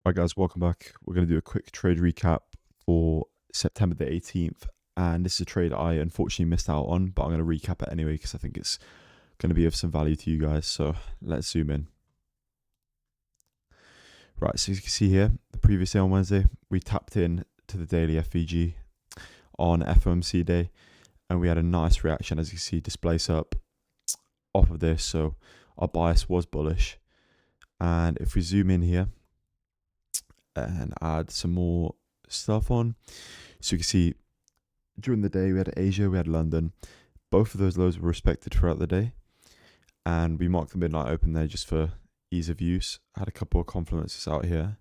Right, guys, welcome back. We're going to do a quick trade recap for September the 18th. And this is a trade I unfortunately missed out on, but I'm going to recap it anyway because I think it's going to be of some value to you guys. So let's zoom in. Right, so as you can see here, the previous day on Wednesday, we tapped in to the daily FVG on FOMC day, and we had a nice reaction, as you can see, displace up off of this. So our bias was bullish. And if we zoom in here and add some more stuff on, so you can see during the day we had Asia, we had London. Both of those lows were respected throughout the day, and we marked the midnight open there just for ease of use. I had a couple of confluences out here,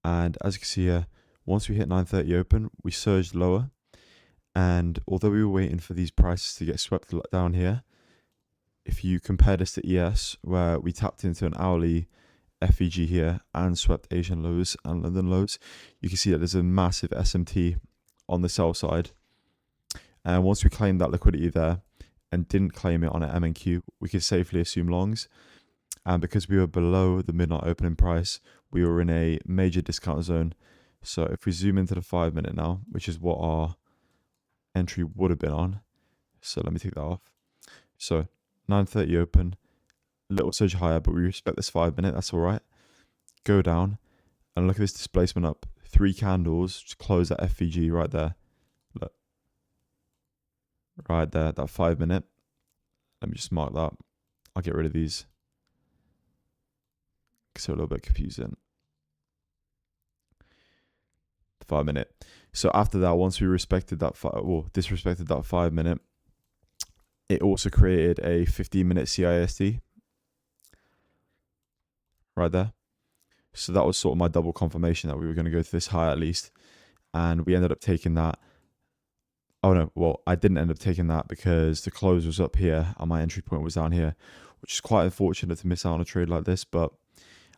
and as you can see here, once we hit 9:30 open, we surged lower. And although we were waiting for these prices to get swept down here, if you compare this to ES, where we tapped into an hourly FVG here and swept Asian lows and London lows, you can see that there's a massive SMT on the sell side. And once we claimed that liquidity there and didn't claim it on an MNQ, we could safely assume longs. And because we were below the midnight opening price, we were in a major discount zone. So if we zoom into the 5 minute now, which is what our entry would have been on. So let me take that off. So 9:30 open, little surge higher, but we respect this 5 minute. That's all right. Go down and look at this displacement up. 3 candles, just close that FVG right there. Look. Right there, that 5 minute. Let me just mark that. I'll get rid of these because they're a little bit confusing. 5 minute. So after that, once we respected that, disrespected that 5 minute, it also created a 15-minute CISD right there. So that was sort of my double confirmation that we were going to go to this high at least. And we ended up taking that. Oh no, well, I didn't end up taking that because the close was up here and my entry point was down here, which is quite unfortunate to miss out on a trade like this. But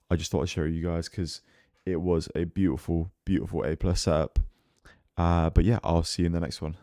I just thought I'd show you guys because it was a beautiful, beautiful A+ setup. But yeah, I'll see you in the next one.